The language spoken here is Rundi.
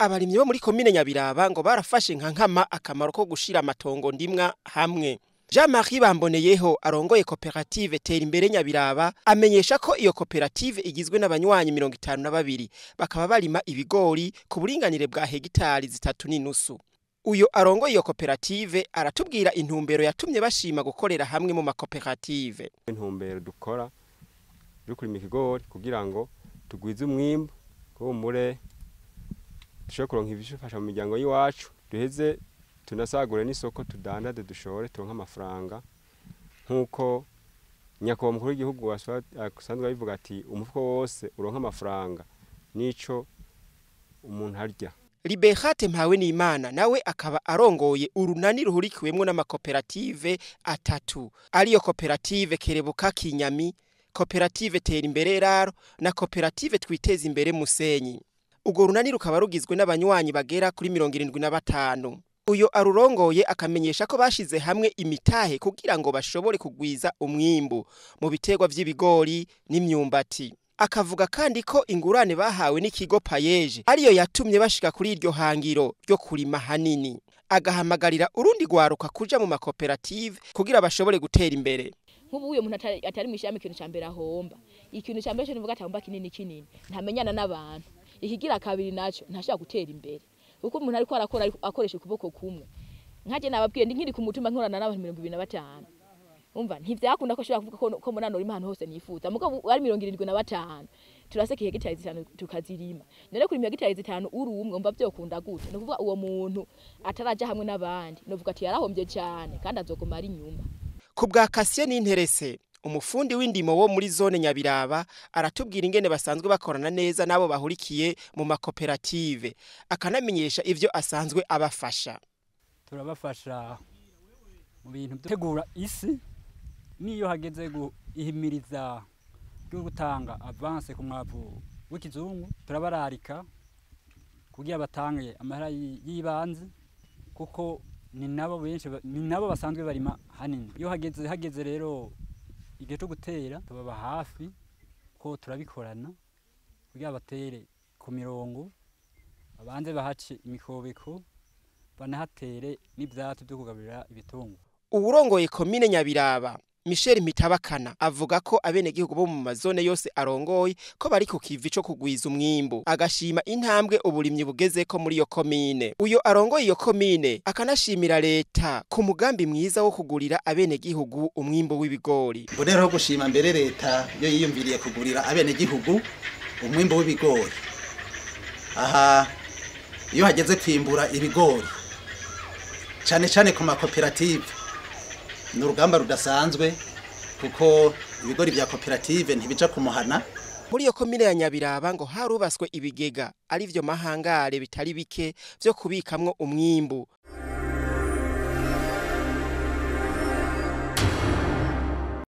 Abarimyi bo muri komine Nyabiraba ngo barafashe nka nkama akamaro ko gushira amatongo ndimwa hamwe. Jean-Marie Bamboneyeho arongoye koperative Tera Imbere Nyabiraba amenyesha ko iyo koperative igizwe n'abanywanyi 52 bakaba barima ibigori ku buringanire bwa hegitari 3.5. Uyo arongoye iyo koperative aratubwira intumbero yatumye bashima gukorera hamwe mu makoperative. Intumbero dukora yo kurima ikigori kugira ngo tugwize umwimbo ko mure dushobora kuronka ibifasha mu miryango y'iwacu duheze tunasagure n'isoko tudandade dushore turonka amafaranga nkuko nyakubahwa mukuru w'igihugu asanzwe abivuga ati umufuko wose uronka amafaranga nico umuntu arya. Liberate Mpawe n'Imana nawe akaba arongoye urunani ruhurikiwemwo n'amakoperative atatu ariyo koperative Kerebuka Kinyami, koperative Tera Imbere Raro na koperative Twiteze Imbere Musenyi. Ugo runani rukaba rugizwe n'abanywanyi bagera kuri 75. Uyo arurongoye akamenyesha ko bashize hamwe imitahe kugira ngo bashobore kugwiza umwimbu mu biterwa vy'ibigori n'imyumbati. Akavuga kandi ko ingurane bahawe n'ikigo Payeje ariyo yatumye bashika kuri iryo hangiro ryo kurima hanini. Agahamagarira urundi gwaruka kuja mu makoperative kugira bashobore gutera imbere. Nk'ubu uyo muntu atari mwishami ikintu cyambere ahomba. Ikintu cyambere cyo nivuga atahomba kinini ntamenyana n'abantu. Ikigira kabiri naco ntashaka gutera imbere. Uko umuntu ariko arakora akoresha ukuboko kumwe. Nkaje nababwiye ndi nkiri ku mutumba nkorana n'abantu 25. Umva ntivyakunda ko shobora kuvuga ko munano rima ahantu hose nifuza. Mugo ari 75. Turaseke hegitari 5 tukazirima. None kuri hegitari 5 uri umwe umva byokunda gute. No kuvuga uwo muntu ataraja hamwe n'abandi. No vuga ati yarahombye cyane kandi azogoma ari nyuma. Ku bwa Cassien n'interese umufundi w'indimo wo muri zone Nyabiraba aratubwira ingene basanzwe bakorana neza nabo bahurikiye mu makoperative akanamenyesha ivyo asanzwe abafasha. Turabafasha mu bintu byo tegura isi niyo hageze guhimiriza byo gutanga avance ku mwavu w'ikizungu turabararika kugira batange amahera yibanze kuko ni nabo basanzwe barima hanini. Iyo hageze rero igihe cyo gutera tubaba hafi ko turabikorana kugira batere ku mirongo abanze bahace imikobeko banahatere n'ivyatsi byo kugaburira ibitungo. Uburongoye komine Nyabiraba Michel Mitabakana avuga ko abenegihugu bo mu mazone yose arongoye ko bari ku kivi cyo kugwiza umwimbu agashima intambwe uburimyi bugeze ko muri yo komine. Uyo arongoye iyo komine akanashimira leta ku mugambi mwiza wo kugurira abenegihugu umwimbu w'ibigori. Mboneraho gushima mbere leta yo yiyumviriye kugurira abenegihugu umwimbu w'ibigori. Aha iyo hageze kwimbura ibigori cyane ku makoperative n'urugamba rudasanzwe kuko ibigori bya koperative ntibija kumuhana. Muri yo komine ya Nyabiraba ngo harubaswe ibigega ari vyo mahangare bitari bike vyo kubikamwo umwimbu